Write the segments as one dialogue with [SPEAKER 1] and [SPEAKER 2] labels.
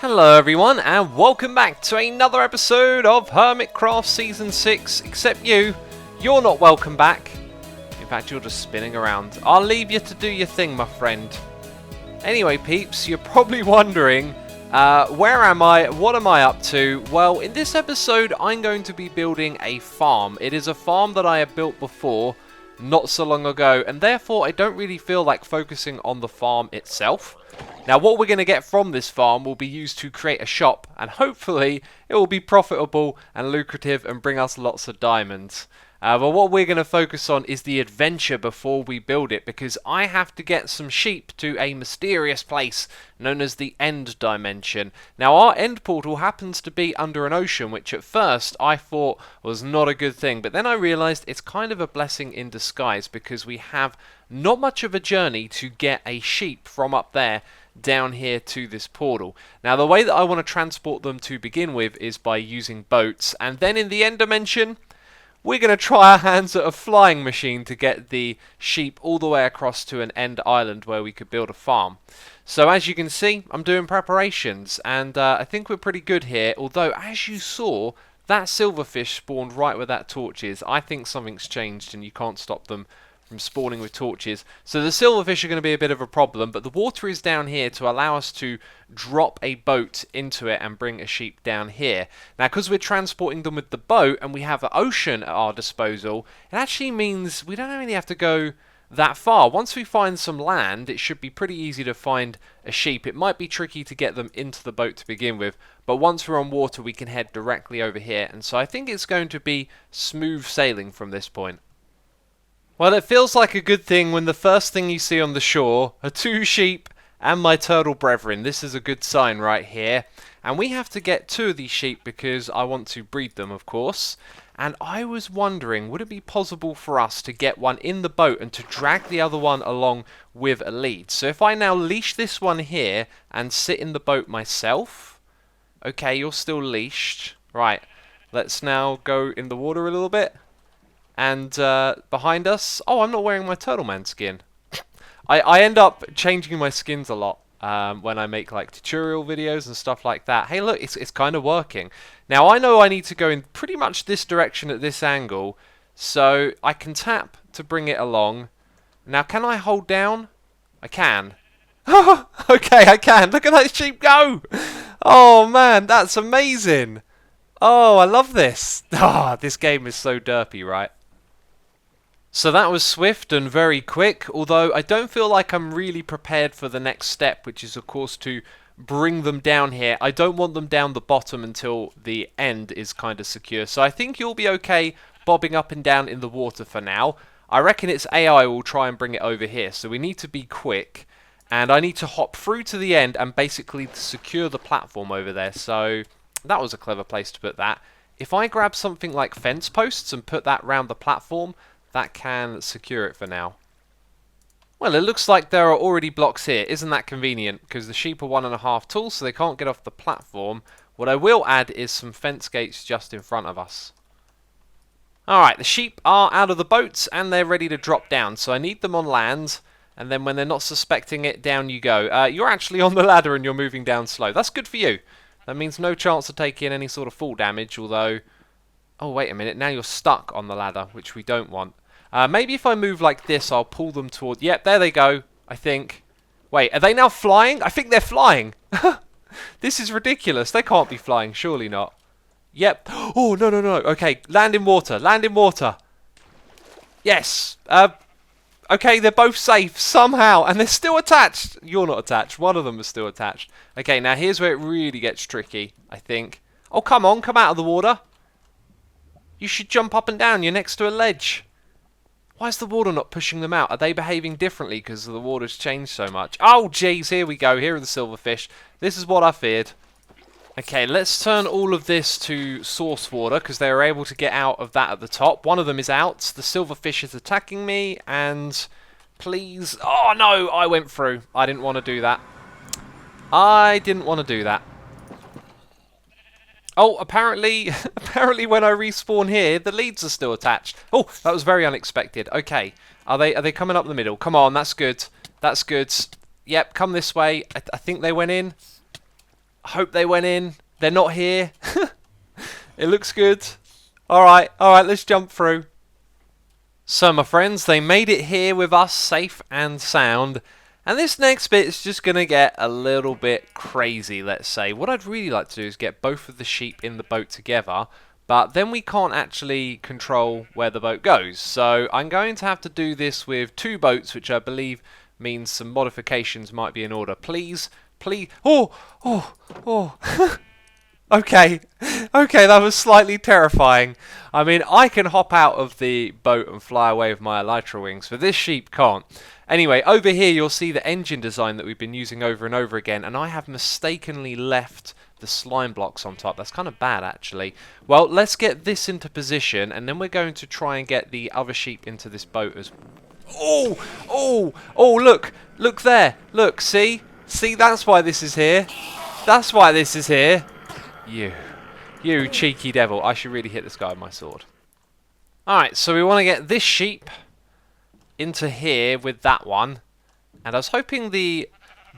[SPEAKER 1] Hello everyone and welcome back to another episode of Hermitcraft Season 6, except you're not welcome back. In fact, you're just spinning around. I'll leave you to do your thing, my friend. Anyway peeps, you're probably wondering, where am I, what am I up to? Well, in this episode I'm going to be building a farm. It is a farm that I have built before, not so long ago, and therefore I don't really feel like focusing on the farm itself. Now what we're going to get from this farm will be used to create a shop, and hopefully it will be profitable and lucrative and bring us lots of diamonds. But what we're going to focus on is the adventure before we build it, because I have to get some sheep to a mysterious place known as the end dimension. Now our end portal happens to be under an ocean, which at first I thought was not a good thing, but then I realised it's kind of a blessing in disguise, because we have not much of a journey to get a sheep from up there down here to this portal. Now the way that I want to transport them to begin with is by using boats, and then in the end dimension we're going to try our hands at a flying machine to get the sheep all the way across to an end island where we could build a farm. So as you can see, I'm doing preparations, and I think we're pretty good here, although as you saw, that silverfish spawned right where that torch is. I think something's changed and you can't stop them from spawning with torches. So the silverfish are going to be a bit of a problem, but the water is down here to allow us to drop a boat into it and bring a sheep down here. Now because we're transporting them with the boat and we have an ocean at our disposal, it actually means we don't really have to go that far. Once we find some land, it should be pretty easy to find a sheep. It might be tricky to get them into the boat to begin with, but once we're on water we can head directly over here, and so I think it's going to be smooth sailing from this point. Well, it feels like a good thing when the first thing you see on the shore are two sheep and my turtle brethren. This is a good sign right here. And we have to get two of these sheep because I want to breed them, of course. And I was wondering, would it be possible for us to get one in the boat and to drag the other one along with a lead? So if I now leash this one here and sit in the boat myself. Okay, you're still leashed. Right, let's now go in the water a little bit. And behind us, oh, I'm not wearing my Turtle Man skin. I end up changing my skins a lot when I make like tutorial videos and stuff like that. Hey look, it's kind of working. Now I know I need to go in pretty much this direction at this angle, so I can tap to bring it along. Now can I hold down? I can. Okay, I can. Look at that sheep go! Oh man, that's amazing. Oh, I love this. Ah, this game is so derpy, right? So that was swift and very quick, although I don't feel like I'm really prepared for the next step, which is of course to bring them down here. I don't want them down the bottom until the end is kind of secure, so I think you'll be okay bobbing up and down in the water for now. I reckon its AI will try and bring it over here, so we need to be quick, and I need to hop through to the end and basically secure the platform over there, so that was a clever place to put that. If I grab something like fence posts and put that round the platform, that can secure it for now. Well, it looks like there are already blocks here. Isn't that convenient? Because the sheep are 1.5 tall, so they can't get off the platform. What I will add is some fence gates just in front of us. Alright, the sheep are out of the boats and they're ready to drop down. So I need them on land, and then when they're not suspecting it, down you go. You're actually on the ladder and you're moving down slow. That's good for you. That means no chance of taking any sort of fall damage, although... Oh, wait a minute. Now you're stuck on the ladder, which we don't want. Maybe if I move like this, I'll pull them toward... Yep, there they go, I think. Wait, are they now flying? I think they're flying. This is ridiculous. They can't be flying, surely not. Yep. Oh, no, no, no. Okay, land in water. Land in water. Yes. Okay, they're both safe somehow, and they're still attached. You're not attached. One of them is still attached. Okay, now here's where it really gets tricky, I think. Oh, come on. Come out of the water. You should jump up and down. You're next to a ledge. Why is the water not pushing them out? Are they behaving differently because the water's changed so much? Oh, jeez, here we go. Here are the silverfish. This is what I feared. Okay, let's turn all of this to source water because they were able to get out of that at the top. One of them is out. The silverfish is attacking me, and please... Oh, no, I went through. I didn't want to do that. I didn't want to do that. Oh, apparently when I respawn here, the leads are still attached. Oh, that was very unexpected. Okay, are they coming up the middle? Come on, that's good. That's good. Yep, come this way. I think they went in. I hope they went in. They're not here. It looks good. Alright, let's jump through. So my friends, they made it here with us safe and sound. And this next bit is just going to get a little bit crazy, let's say. What I'd really like to do is get both of the sheep in the boat together. But then we can't actually control where the boat goes. So I'm going to have to do this with 2 boats, which I believe means some modifications might be in order. Please. Oh. Okay, that was slightly terrifying. I mean, I can hop out of the boat and fly away with my elytra wings, but this sheep can't. Anyway, over here you'll see the engine design that we've been using over and over again, and I have mistakenly left the slime blocks on top. That's kind of bad, actually. Well, let's get this into position, and then we're going to try and get the other sheep into this boat as well. Oh, look there. Look, see, that's why this is here. That's why this is here. You cheeky devil. I should really hit this guy with my sword. Alright, so we want to get this sheep into here with that one. And I was hoping the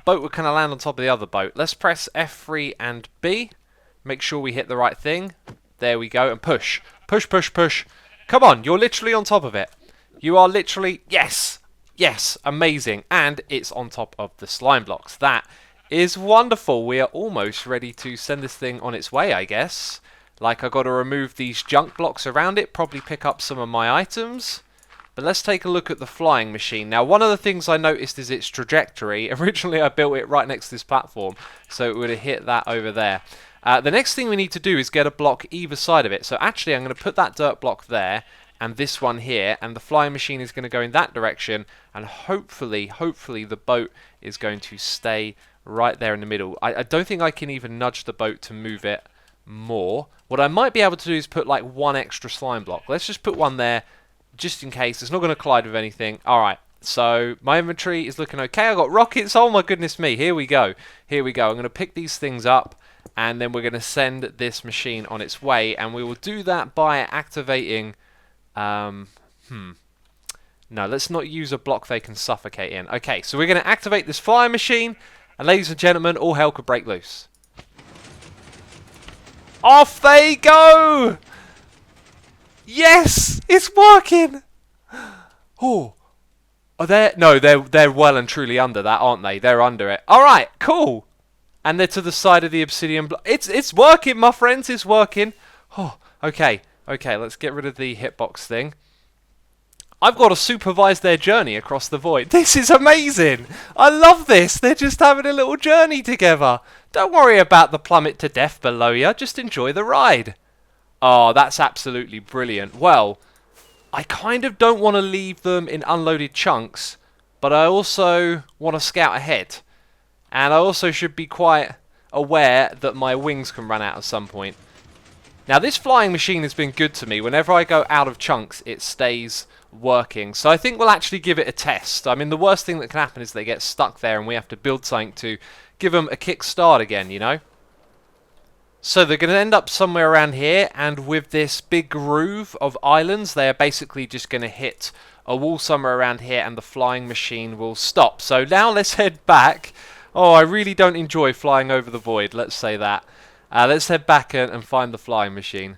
[SPEAKER 1] boat would kind of land on top of the other boat. Let's press F3 and B. Make sure we hit the right thing. There we go. And push. Push. Come on, you're literally on top of it. You are literally... Yes! Yes, amazing. And it's on top of the slime blocks. That is wonderful. We are almost ready to send this thing on its way, I guess. Like, I've got to remove these junk blocks around it, probably pick up some of my items. But let's take a look at the flying machine. Now, one of the things I noticed is its trajectory. Originally, I built it right next to this platform, so it would have hit that over there. The next thing we need to do is get a block either side of it. So actually, I'm going to put that dirt block there, and this one here, and the flying machine is going to go in that direction, and hopefully the boat is going to stay right there in the middle. I don't think I can even nudge the boat to move it more. What I might be able to do is put like 1 extra slime block. Let's just put one there, just in case. It's not going to collide with anything. Alright, so my inventory is looking okay. I got rockets. Oh my goodness me. Here we go. I'm going to pick these things up, and then we're going to send this machine on its way, and we will do that by activating... No, let's not use a block they can suffocate in. Okay, so we're going to activate this flying machine, and ladies and gentlemen, all hell could break loose. Off they go! Yes! It's working! Oh. Are they? No, they're well and truly under that, aren't they? They're under it. Alright, cool! And they're to the side of the obsidian block. It's working, my friends, it's working. Oh, okay, let's get rid of the hitbox thing. I've got to supervise their journey across the void. This is amazing! I love this! They're just having a little journey together. Don't worry about the plummet to death below you. Just enjoy the ride. Oh, that's absolutely brilliant. Well, I kind of don't want to leave them in unloaded chunks, but I also want to scout ahead. And I also should be quite aware that my wings can run out at some point. Now, this flying machine has been good to me. Whenever I go out of chunks, it stays working. So I think we'll actually give it a test. I mean, the worst thing that can happen is they get stuck there and we have to build something to give them a kick start again, you know? So they're going to end up somewhere around here, and with this big groove of islands, they are basically just going to hit a wall somewhere around here and the flying machine will stop. So now let's head back. Oh, I really don't enjoy flying over the void, let's say that. Let's head back and find the flying machine.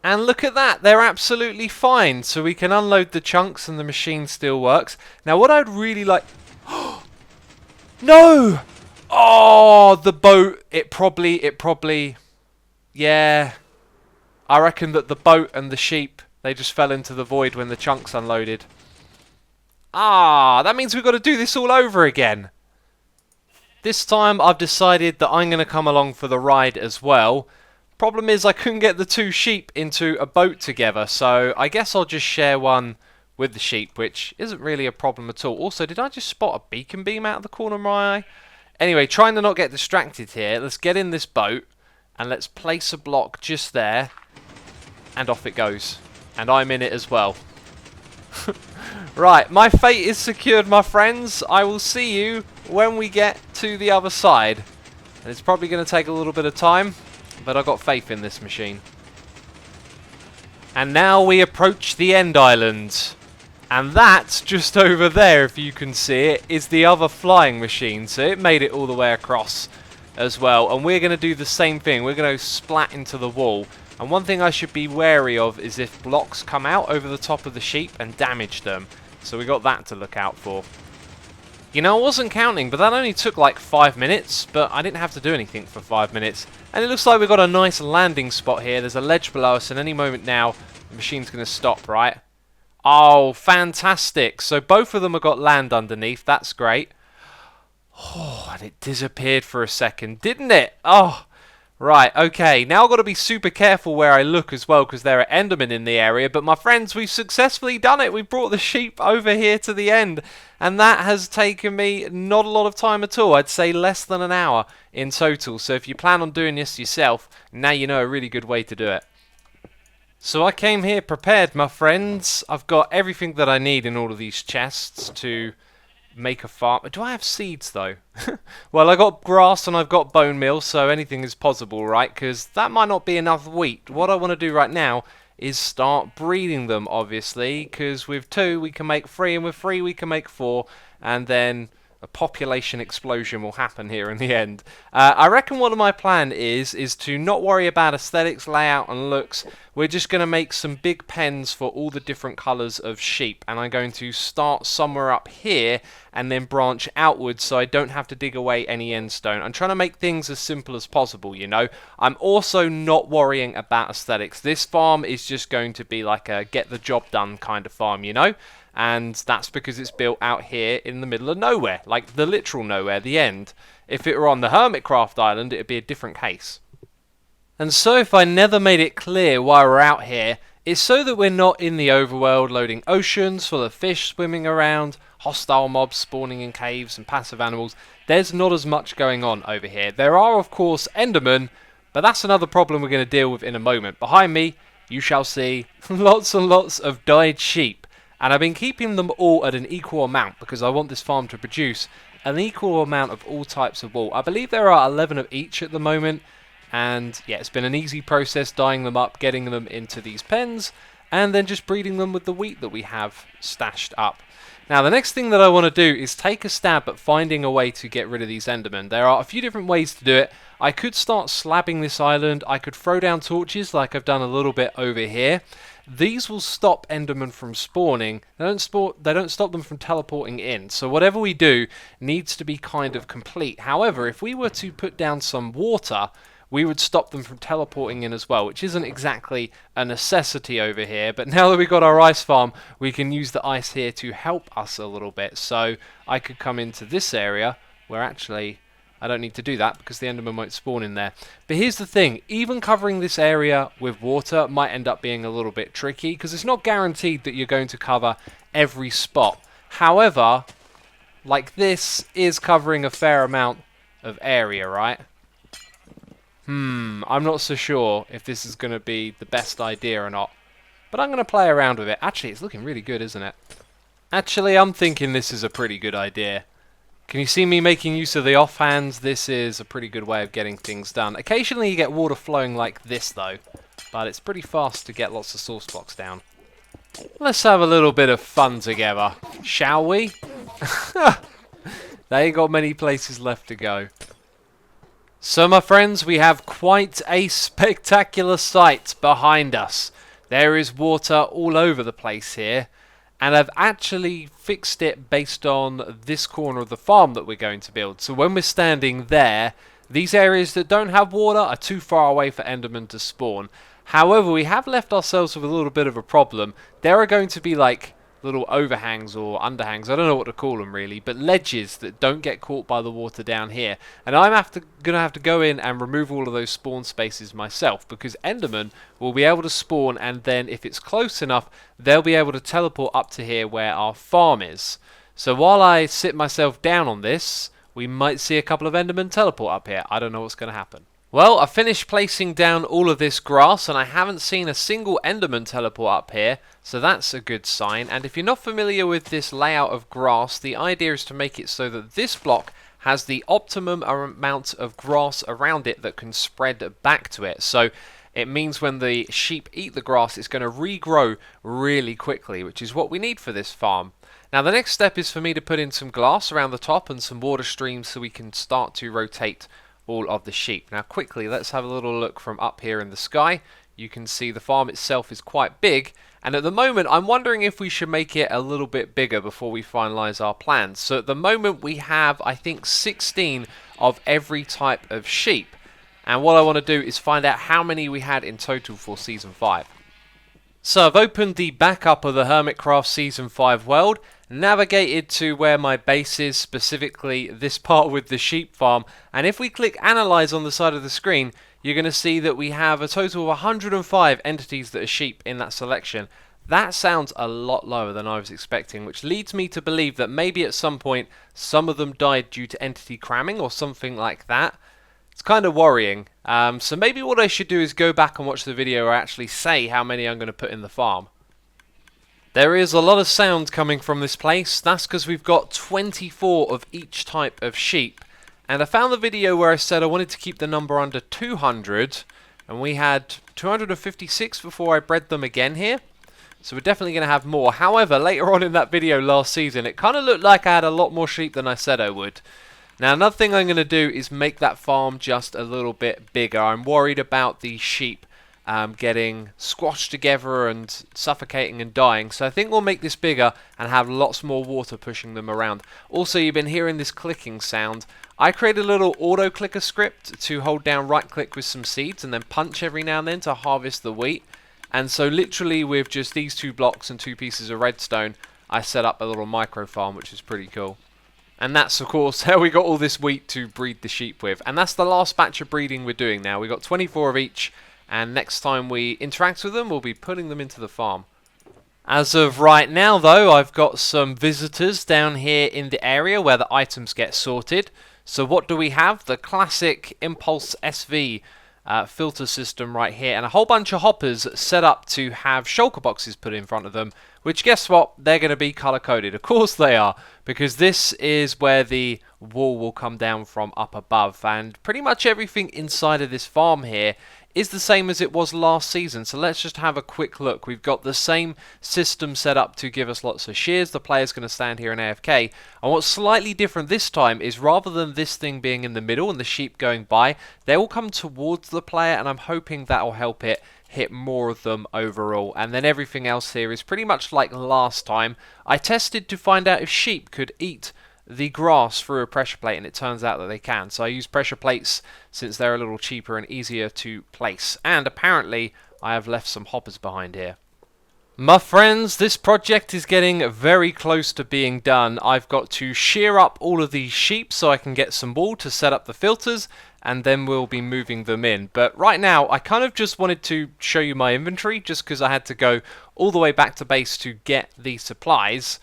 [SPEAKER 1] And look at that, they're absolutely fine. So we can unload the chunks and the machine still works. Now what I'd really like... No! Oh, the boat, it probably... Yeah. I reckon that the boat and the sheep, they just fell into the void when the chunks unloaded. Ah, that means we've got to do this all over again. This time I've decided that I'm going to come along for the ride as well. Problem is I couldn't get the 2 sheep into a boat together, so I guess I'll just share one with the sheep, which isn't really a problem at all. Also, did I just spot a beacon beam out of the corner of my eye? Anyway, trying to not get distracted here, let's get in this boat and let's place a block just there, and off it goes. And I'm in it as well. Right, my fate is secured, my friends. I will see you when we get to the other side. And it's probably going to take a little bit of time, but I've got faith in this machine. And now we approach the end island. And that, just over there, if you can see it, is the other flying machine. So it made it all the way across. as well, and we're going to do the same thing. We're going to splat into the wall. And one thing I should be wary of is if blocks come out over the top of the sheep and damage them. So we got that to look out for. You know, I wasn't counting, but that only took like 5 minutes, but I didn't have to do anything for 5 minutes. And it looks like we've got a nice landing spot here. There's a ledge below us, and any moment now, the machine's going to stop, right? Oh, fantastic. So both of them have got land underneath. That's great. Oh, and it disappeared for a second, didn't it? Oh, right, okay. Now I've got to be super careful where I look as well, because there are Endermen in the area. But my friends, we've successfully done it. We've brought the sheep over here to the end. And that has taken me not a lot of time at all. I'd say less than an hour in total. So if you plan on doing this yourself, now you know a really good way to do it. So I came here prepared, my friends. I've got everything that I need in all of these chests to make a farm. Do I have seeds though? Well, I got grass and I've got bone meal, so anything is possible, right? Because that might not be enough wheat. What I want to do right now is start breeding them, obviously, because with 2 we can make 3, and with 3 we can make 4, and then a population explosion will happen here in the end. I reckon one of my plan is to not worry about aesthetics, layout and looks. We're just going to make some big pens for all the different colours of sheep, and I'm going to start somewhere up here and then branch outwards so I don't have to dig away any end stone. I'm trying to make things as simple as possible, you know. I'm also not worrying about aesthetics. This farm is just going to be like a get the job done kind of farm, you know. And that's because it's built out here in the middle of nowhere, like the literal nowhere, the end. If it were on the Hermitcraft island, it would be a different case. And so if I never made it clear why we're out here, it's so that we're not in the overworld loading oceans full of fish swimming around, hostile mobs spawning in caves and passive animals. There's not as much going on over here. There are of course Endermen, but that's another problem we're going to deal with in a moment. Behind me, you shall see lots and lots of died sheep. And I've been keeping them all at an equal amount because I want this farm to produce an equal amount of all types of wool. I believe there are 11 of each at the moment. And yeah, it's been an easy process dyeing them up, getting them into these pens, and then just breeding them with the wheat that we have stashed up. Now the next thing that I want to do is take a stab at finding a way to get rid of these Endermen. There are a few different ways to do it. I could start slabbing this island. I could throw down torches like I've done a little bit over here. These will stop Endermen from spawning. They don't stop them from teleporting in. So whatever we do needs to be kind of complete. However, if we were to put down some water, we would stop them from teleporting in as well, which isn't exactly a necessity over here. But now that we've got our ice farm, we can use the ice here to help us a little bit. So I could come into this area where actually I don't need to do that because the Enderman won't spawn in there. But here's the thing, even covering this area with water might end up being a little bit tricky because it's not guaranteed that you're going to cover every spot. However, like this is covering a fair amount of area, right? I'm not so sure if this is going to be the best idea or not. But I'm going to play around with it. Actually, it's looking really good, isn't it? Actually, I'm thinking this is a pretty good idea. Can you see me making use of the offhands? This is a pretty good way of getting things done. Occasionally you get water flowing like this though, but it's pretty fast to get lots of source blocks down. Let's have a little bit of fun together, shall we? They ain't got many places left to go. So my friends, we have quite a spectacular sight behind us. There is water all over the place here. And I've actually fixed it based on this corner of the farm that we're going to build. So when we're standing there, these areas that don't have water are too far away for Endermen to spawn. However, we have left ourselves with a little bit of a problem. There are going to be like little overhangs or underhangs, I don't know what to call them really, but ledges that don't get caught by the water down here. And I'm going to have to go in and remove all of those spawn spaces myself because Endermen will be able to spawn, and then if it's close enough, they'll be able to teleport up to here where our farm is. So while I sit myself down on this, we might see a couple of Endermen teleport up here. I don't know what's going to happen. Well, I finished placing down all of this grass and I haven't seen a single Enderman teleport up here, so that's a good sign. And if you're not familiar with this layout of grass, the idea is to make it so that this block has the optimum amount of grass around it that can spread back to it. So it means when the sheep eat the grass, it's going to regrow really quickly, which is what we need for this farm. Now the next step is for me to put in some glass around the top and some water streams so we can start to rotate all of the sheep. Now quickly, let's have a little look from up here in the sky. You can see the farm itself is quite big, and at the moment I'm wondering if we should make it a little bit bigger before we finalize our plans. So at the moment we have, I think, 16 of every type of sheep, and what I want to do is find out how many we had in total for Season 5. So I've opened the backup of the Hermitcraft Season 5 world, navigated to where my base is, specifically this part with the sheep farm, and if we click Analyze on the side of the screen, you're going to see that we have a total of 105 entities that are sheep in that selection. That sounds a lot lower than I was expecting, which leads me to believe that maybe at some point some of them died due to entity cramming or something like that. It's kind of worrying. So maybe what I should do is go back and watch the video or actually say how many I'm going to put in the farm. There is a lot of sound coming from this place. That's because we've got 24 of each type of sheep. And I found the video where I said I wanted to keep the number under 200, and we had 256 before I bred them again here. So we're definitely going to have more. However, later on in that video last season, it kind of looked like I had a lot more sheep than I said I would. Now, another thing I'm going to do is make that farm just a little bit bigger. I'm worried about the sheep getting squashed together and suffocating and dying, so I think we'll make this bigger and have lots more water pushing them around. Also, you've been hearing this clicking sound. I created a little auto clicker script to hold down right click with some seeds and then punch every now and then to harvest the wheat, and so literally with just these 2 blocks and 2 pieces of redstone I set up a little micro farm, which is pretty cool. And that's of course how we got all this wheat to breed the sheep with, and that's the last batch of breeding we're doing now. We got 24 of each, and next time we interact with them, we'll be putting them into the farm. As of right now, though, I've got some visitors down here in the area where the items get sorted. So what do we have? The classic Impulse SV filter system right here, and a whole bunch of hoppers set up to have shulker boxes put in front of them, which, guess what? They're going to be color-coded. Of course they are, because this is where the wall will come down from up above, and pretty much everything inside of this farm here is the same as it was last season. So let's just have a quick look. We've got the same system set up to give us lots of shears. The player's going to stand here in AFK, and what's slightly different this time is rather than this thing being in the middle and the sheep going by, they will come towards the player, and I'm hoping that will help it hit more of them overall. And then everything else here is pretty much like last time. I tested to find out if sheep could eat the grass through a pressure plate, and it turns out that they can. So I use pressure plates since they're a little cheaper and easier to place. And apparently I have left some hoppers behind here. My friends, this project is getting very close to being done. I've got to shear up all of these sheep so I can get some wool to set up the filters, and then we'll be moving them in. But right now, I kind of just wanted to show you my inventory, just because I had to go all the way back to base to get the supplies.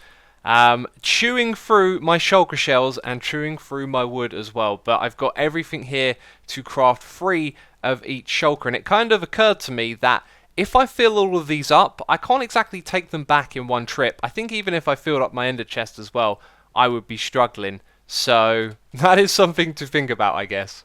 [SPEAKER 1] Chewing through my shulker shells and chewing through my wood as well, but I've got everything here to craft 3 of each shulker, and it kind of occurred to me that if I fill all of these up, I can't exactly take them back in one trip. I think even if I filled up my ender chest as well, I would be struggling, so that is something to think about, I guess.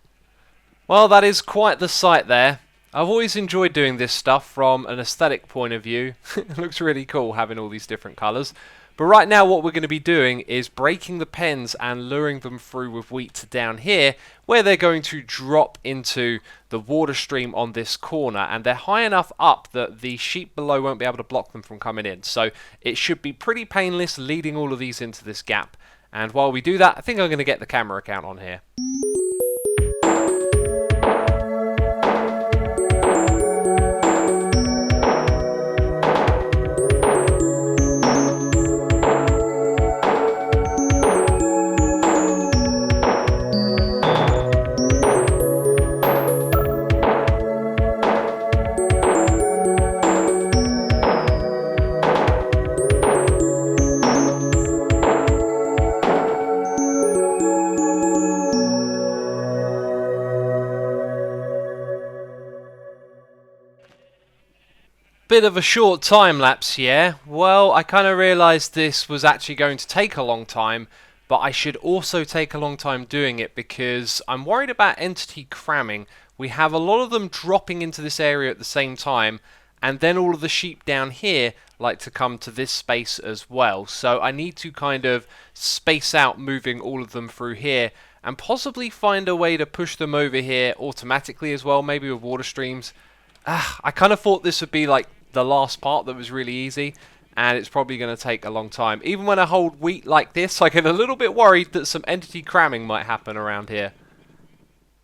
[SPEAKER 1] Well, that is quite the sight there. I've always enjoyed doing this stuff from an aesthetic point of view. It looks really cool having all these different colours. But right now what we're going to be doing is breaking the pens and luring them through with wheat down here, where they're going to drop into the water stream on this corner, and they're high enough up that the sheep below won't be able to block them from coming in. So it should be pretty painless leading all of these into this gap. And while we do that, I think I'm going to get the camera account on here. Bit of a short time lapse here. Well, I kind of realised this was actually going to take a long time, but I should also take a long time doing it because I'm worried about entity cramming. We have a lot of them dropping into this area at the same time, and then all of the sheep down here like to come to this space as well. So I need to kind of space out moving all of them through here and possibly find a way to push them over here automatically as well, maybe with water streams. I kind of thought this would be like the last part that was really easy, and it's probably going to take a long time. Even when I hold wheat like this, I get a little bit worried that some entity cramming might happen around here.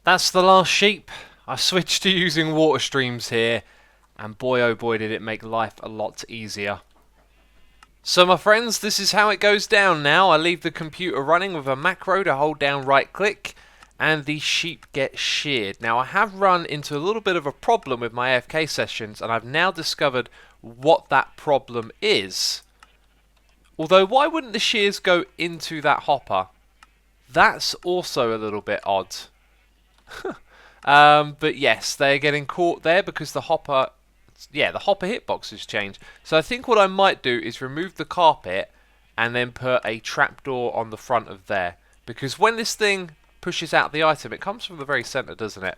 [SPEAKER 1] That's the last sheep. I switched to using water streams here, and boy oh boy did it make life a lot easier. So my friends, this is how it goes down now. I leave the computer running with a macro to hold down right click, and the sheep get sheared. Now I have run into a little bit of a problem with my AFK sessions, and I've now discovered what that problem is. Although, why wouldn't the shears go into that hopper? That's also a little bit odd. But yes, they're getting caught there because the hopper... Yeah, the hopper hitbox has changed. So I think what I might do is remove the carpet and then put a trapdoor on the front of there. Because when this thing pushes out the item, it comes from the very center, doesn't it?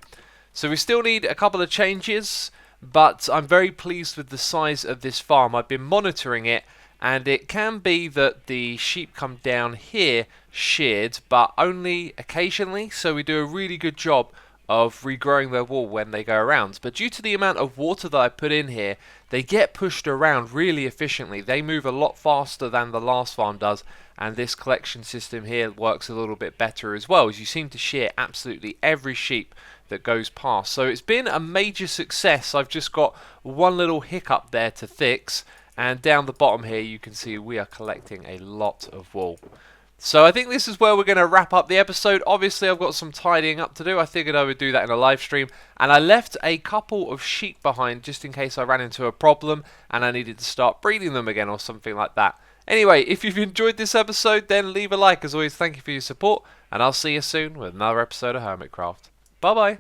[SPEAKER 1] So we still need a couple of changes, but I'm very pleased with the size of this farm. I've been monitoring it, and it can be that the sheep come down here sheared, but only occasionally, so we do a really good job of regrowing their wool when they go around. But due to the amount of water that I put in here, they get pushed around really efficiently. They move a lot faster than the last farm does, and this collection system here works a little bit better as well, as you seem to shear absolutely every sheep that goes past. So it's been a major success. I've just got one little hiccup there to fix, and down the bottom here you can see we are collecting a lot of wool. So I think this is where we're going to wrap up the episode. Obviously I've got some tidying up to do. I figured I would do that in a live stream, and I left a couple of sheep behind just in case I ran into a problem and I needed to start breeding them again or something like that. Anyway, if you've enjoyed this episode, then leave a like. As always, thank you for your support, and I'll see you soon with another episode of Hermitcraft. Bye bye.